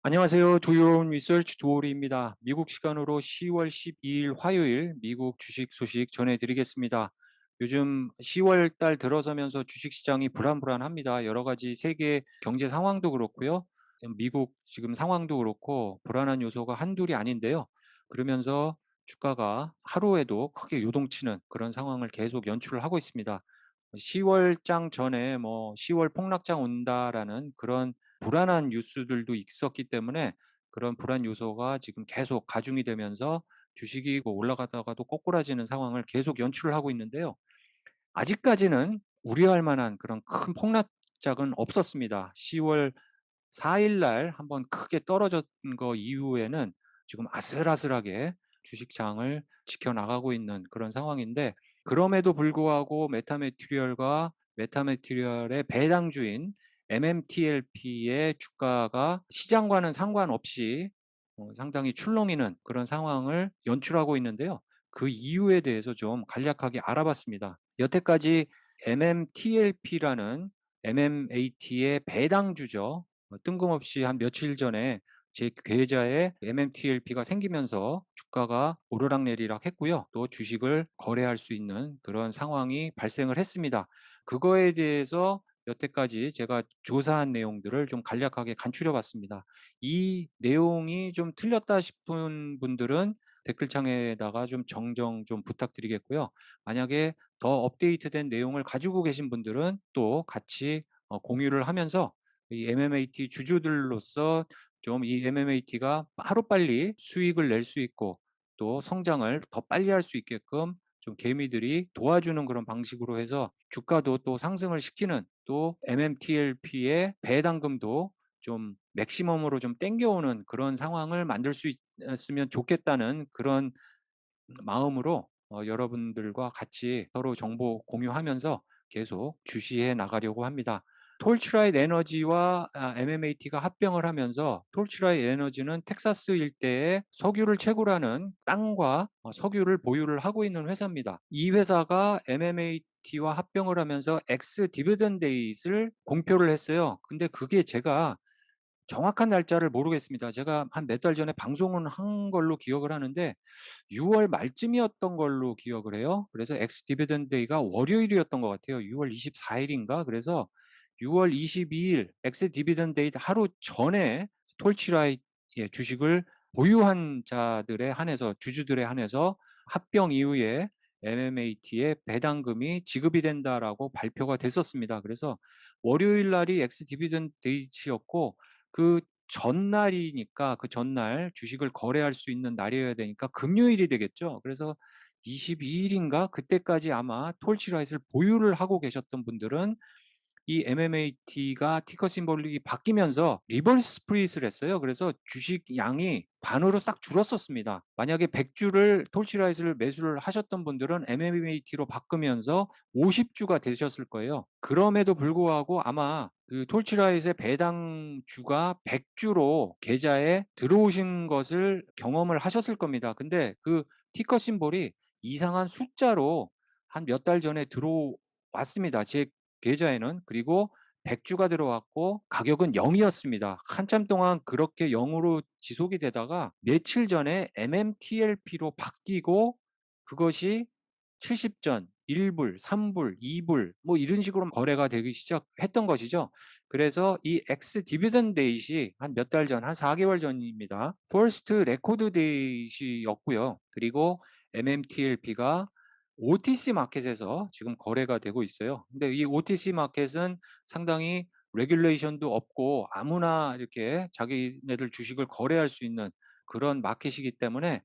안녕하세요. 두유로운 리서치 두오리입니다. 미국 시간으로 10월 12일 화요일 미국 주식 소식 전해드리겠습니다. 요즘 10월 달 들어서면서 주식시장이 불안불안합니다. 여러 가지 세계 경제 상황도 그렇고요. 미국 지금 상황도 그렇고 불안한 요소가 한둘이 아닌데요. 그러면서 주가가 하루에도 크게 요동치는 그런 상황을 계속 연출을 하고 있습니다. 10월장 전에 10월 폭락장 온다라는 그런 불안한 뉴스들도 있었기 때문에 그런 불안 요소가 지금 계속 가중이 되면서 주식이 올라가다가도 꼬꾸라지는 상황을 계속 연출을 하고 있는데요. 아직까지는 우려할 만한 그런 큰 폭락작은 없었습니다. 10월 4일 날 한번 크게 떨어졌던 거 이후에는 지금 아슬아슬하게 주식장을 지켜나가고 있는 그런 상황인데, 그럼에도 불구하고 메타메티리얼과 메타메티리얼의 배당주인 MMTLP의 주가가 시장과는 상관없이 상당히 출렁이는 그런 상황을 연출하고 있는데요. 그 이유에 대해서 좀 간략하게 알아봤습니다. 여태까지 MMTLP라는 MMAT의 배당주죠. 뜬금없이 한 며칠 전에 제 계좌에 MMTLP가 생기면서 주가가 오르락내리락 했고요. 또 주식을 거래할 수 있는 그런 상황이 발생을 했습니다. 그거에 대해서 여태까지 제가 조사한 내용들을 좀 간략하게 간추려 봤습니다. 이 내용이 좀 틀렸다 싶은 분들은 댓글창에다가 좀 정정 좀 부탁드리겠고요. 만약에 더 업데이트된 내용을 가지고 계신 분들은 또 같이 공유를 하면서 이 MMAT 주주들로서 좀 이 MMAT가 하루빨리 수익을 낼 수 있고 또 성장을 더 빨리 할 수 있게끔 좀 개미들이 도와주는 그런 방식으로 해서 주가도 또 상승을 시키는, 또 MMTLP의 배당금도 좀 맥시멈으로 좀 땡겨오는 그런 상황을 만들 수 있으면 좋겠다는 그런 마음으로 여러분들과 같이 서로 정보 공유하면서 계속 주시해 나가려고 합니다. 톨치라이트 에너지와 MMAT가 합병을 하면서, 톨치라이트 에너지는 텍사스 일대에 석유를 채굴하는 땅과 석유를 보유를 하고 있는 회사입니다. 이 회사가 MMAT와 합병을 하면서 엑스 디비던데이를 공표를 했어요. 근데 그게 제가 정확한 날짜를 모르겠습니다. 제가 한 몇 달 전에 방송은 한 걸로 기억을 하는데 6월 말쯤이었던 걸로 기억을 해요. 그래서 엑스 디비던드 데이가 월요일이었던 것 같아요. 6월 24일인가? 그래서 6월 22일 엑스 디비던드 데이 하루 전에 톨치라이트의 주식을 보유한 자들에 한해서, 주주들에 한해서 합병 이후에 MMAT의 배당금이 지급이 된다라고 발표가 됐었습니다. 그래서 월요일 날이 엑스 디비던드 데이였고, 그 전날이니까 그 전날 주식을 거래할 수 있는 날이어야 되니까 금요일이 되겠죠. 그래서 22일인가 그때까지 아마 톨치라이트를 보유를 하고 계셨던 분들은 이 MMAT가 티커 심볼이 바뀌면서 리버스 스프릿을 했어요. 그래서 주식 양이 반으로 싹 줄었었습니다. 만약에 100주를 톨치라이트를 매수를 하셨던 분들은 MMAT로 바꾸면서 50주가 되셨을 거예요. 그럼에도 불구하고 아마 그 톨치라이트의 배당주가 100주로 계좌에 들어오신 것을 경험을 하셨을 겁니다. 근데 그 티커 심볼이 이상한 숫자로 한 몇 달 전에 들어왔습니다. 제 계좌에는. 그리고 100주가 들어왔고 가격은 0이었습니다. 한참 동안 그렇게 0으로 지속이 되다가 며칠 전에 MMTLP로 바뀌고, 그것이 70전, 1불, 3불, 2불 뭐 이런 식으로 거래가 되기 시작했던 것이죠. 그래서 이 엑스 디비던 데이시 한 몇 달 전, 한 4개월 전입니다. 퍼스트 레코드 데이시였고요. 그리고 MMTLP가 OTC 마켓에서 지금 거래가 되고 있어요. 근데 이 OTC 마켓은 상당히 레귤레이션도 없고 아무나 이렇게 자기네들 주식을 거래할 수 있는 그런 마켓이기 때문에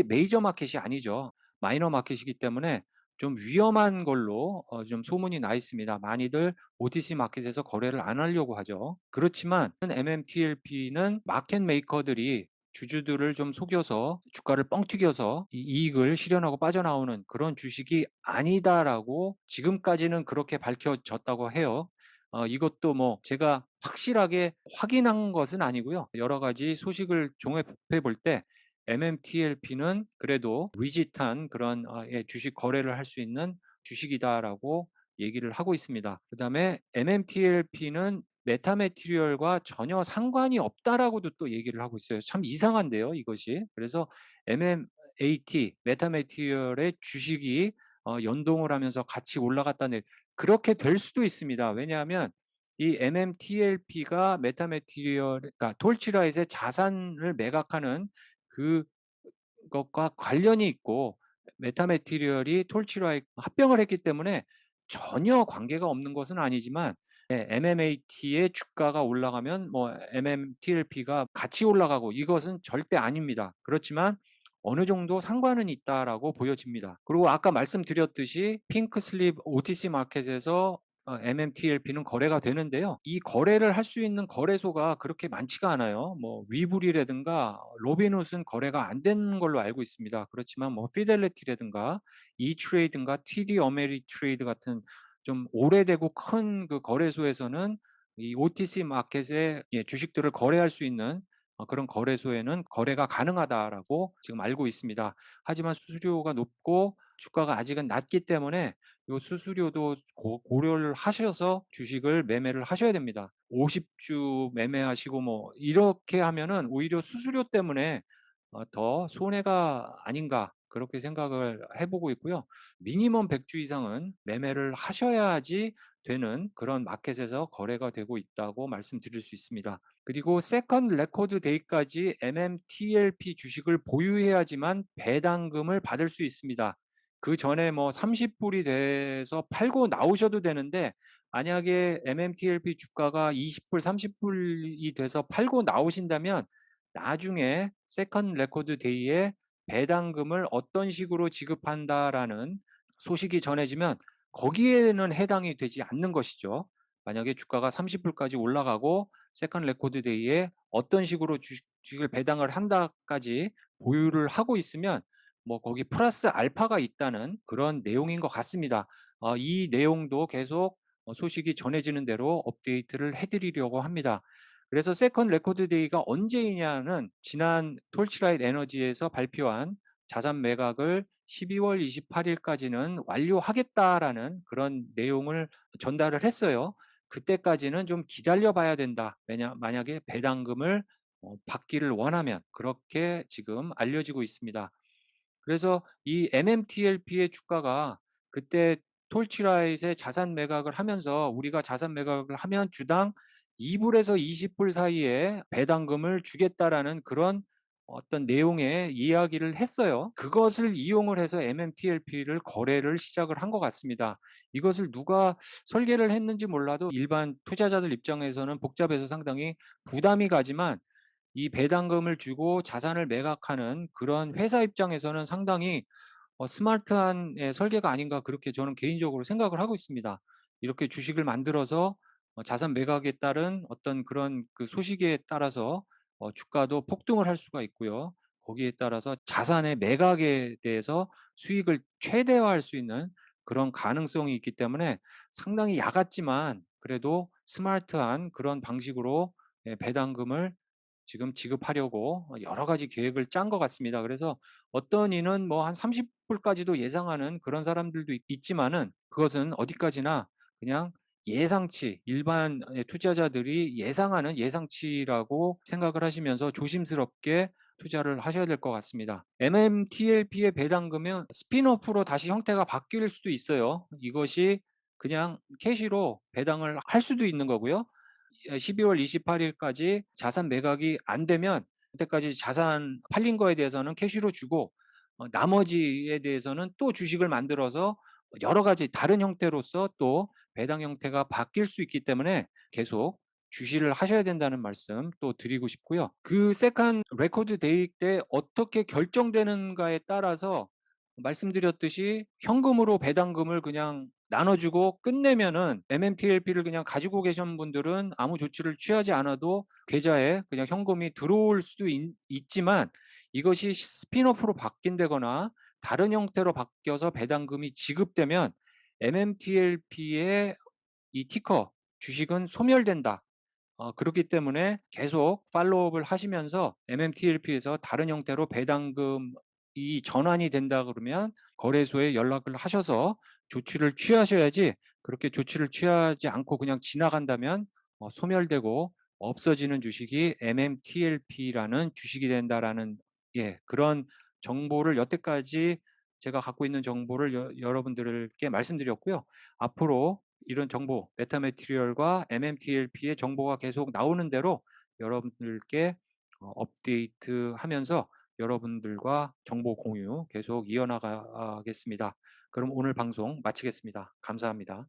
메이저 마켓이 아니죠. 마이너 마켓이기 때문에 좀 위험한 걸로 좀 소문이 나 있습니다. 많이들 OTC 마켓에서 거래를 안 하려고 하죠. 그렇지만 MMTLP는 마켓 메이커들이 주주들을 좀 속여서 주가를 뻥튀겨서 이익을 실현하고 빠져나오는 그런 주식이 아니다라고 지금까지는 그렇게 밝혀졌다고 해요. 이것도 뭐 제가 확실하게 확인한 것은 아니고요. 여러 가지 소식을 종합해 볼 때 MMTLP는 그래도 리짓한 그런 주식 거래를 할 수 있는 주식이다라고 얘기를 하고 있습니다. 그다음에 MMTLP는 메타매티리얼과 전혀 상관이 없다라고도 또 얘기를 하고 있어요. 참 이상한데요, 이것이. 그래서 MMAT, 메타매티리얼의 주식이 연동을 하면서 같이 올라갔다는, 그렇게 될 수도 있습니다. 왜냐하면 이 MMTLP가 메타매티리얼, 그러니까 톨치라이트의 자산을 매각하는 그것과 관련이 있고, 메타매티리얼이 톨치라이트 합병을 했기 때문에 전혀 관계가 없는 것은 아니지만, MMAT의 주가가 올라가면 뭐 MMTLP가 같이 올라가고, 이것은 절대 아닙니다. 그렇지만 어느 정도 상관은 있다라고 보여집니다. 그리고 아까 말씀드렸듯이 핑크슬립 OTC 마켓에서 MMTLP는 거래가 되는데요. 이 거래를 할 수 있는 거래소가 그렇게 많지가 않아요. 뭐 위브리라든가 로빈훗은 거래가 안 되는 걸로 알고 있습니다. 그렇지만 뭐 피델리티라든가 이트레이드인가 TD 어메리트레이드 같은 좀 오래되고 큰 그 거래소에서는 이 OTC 마켓에 주식들을 거래할 수 있는 그런 거래소에는 거래가 가능하다라고 지금 알고 있습니다. 하지만 수수료가 높고 주가가 아직은 낮기 때문에 요 수수료도 고려를 하셔서 주식을 매매를 하셔야 됩니다. 50주 매매하시고 뭐 이렇게 하면은 오히려 수수료 때문에 더 손해가 아닌가, 그렇게 생각을 해보고 있고요. 미니멈 100주 이상은 매매를 하셔야지 되는 그런 마켓에서 거래가 되고 있다고 말씀드릴 수 있습니다. 그리고 세컨드 레코드 데이까지 MMTLP 주식을 보유해야지만 배당금을 받을 수 있습니다. 그 전에 뭐 30불이 돼서 팔고 나오셔도 되는데, 만약에 MMTLP 주가가 20불, 30불이 돼서 팔고 나오신다면 나중에 세컨드 레코드 데이에 배당금을 어떤 식으로 지급한다라는 소식이 전해지면 거기에는 해당이 되지 않는 것이죠. 만약에 주가가 30불까지 올라가고 세컨드 레코드 데이에 어떤 식으로 주식을 배당을 한다까지 보유를 하고 있으면 뭐 거기 플러스 알파가 있다는 그런 내용인 것 같습니다. 이 내용도 계속 소식이 전해지는 대로 업데이트를 해드리려고 합니다. 그래서 세컨드 레코드 데이가 언제이냐는 지난 톨치라이트 에너지에서 발표한 자산 매각을 12월 28일까지는 완료하겠다라는 그런 내용을 전달을 했어요. 그때까지는 좀 기다려 봐야 된다. 만약에 배당금을 받기를 원하면, 그렇게 지금 알려지고 있습니다. 그래서 이 MMTLP의 주가가 그때 톨치라이트의 자산 매각을 하면서, 우리가 자산 매각을 하면 주당 2불에서 20불 사이에 배당금을 주겠다라는 그런 어떤 내용의 이야기를 했어요. 그것을 이용을 해서 MMTLP를 거래를 시작을 한 것 같습니다. 이것을 누가 설계를 했는지 몰라도 일반 투자자들 입장에서는 복잡해서 상당히 부담이 가지만, 이 배당금을 주고 자산을 매각하는 그런 회사 입장에서는 상당히 스마트한 설계가 아닌가, 그렇게 저는 개인적으로 생각을 하고 있습니다. 이렇게 주식을 만들어서 자산 매각에 따른 어떤 그런 그 소식에 따라서 주가도 폭등을 할 수가 있고요. 거기에 따라서 자산의 매각에 대해서 수익을 최대화할 수 있는 그런 가능성이 있기 때문에 상당히 야같지만 그래도 스마트한 그런 방식으로 배당금을 지금 지급하려고 여러 가지 계획을 짠 것 같습니다. 그래서 어떤 이는 뭐 한 30불까지도 예상하는 그런 사람들도 있지만은, 그것은 어디까지나 그냥 예상치, 일반 투자자들이 예상하는 예상치라고 생각을 하시면서 조심스럽게 투자를 하셔야 될 것 같습니다. MMTLP의 배당금은 스핀오프로 다시 형태가 바뀔 수도 있어요. 이것이 그냥 캐시로 배당을 할 수도 있는 거고요. 12월 28일까지 자산 매각이 안 되면 그때까지 자산 팔린 거에 대해서는 캐시로 주고, 나머지에 대해서는 또 주식을 만들어서 여러 가지 다른 형태로서 또 배당 형태가 바뀔 수 있기 때문에 계속 주시를 하셔야 된다는 말씀 또 드리고 싶고요. 그 세컨 레코드 데이 때 어떻게 결정되는가에 따라서 말씀드렸듯이 현금으로 배당금을 그냥 나눠주고 끝내면은, MMTLP를 그냥 가지고 계신 분들은 아무 조치를 취하지 않아도 계좌에 그냥 현금이 들어올 수도 있지만, 이것이 스핀오프로 바뀐다거나 다른 형태로 바뀌어서 배당금이 지급되면 MMTLP의 이 티커 주식은 소멸된다. 그렇기 때문에 계속 팔로우업을 하시면서 MMTLP에서 다른 형태로 배당금이 전환이 된다 그러면 거래소에 연락을 하셔서 조치를 취하셔야지, 그렇게 조치를 취하지 않고 그냥 지나간다면 소멸되고 없어지는 주식이 MMTLP라는 주식이 된다라는 그런 정보를 여태까지 제가 갖고 있는 정보를 여러분들께 말씀드렸고요. 앞으로 이런 정보, 메타매티리얼과 MMTLP의 정보가 계속 나오는 대로 여러분들께 업데이트하면서 여러분들과 정보 공유 계속 이어나가겠습니다. 그럼 오늘 방송 마치겠습니다. 감사합니다.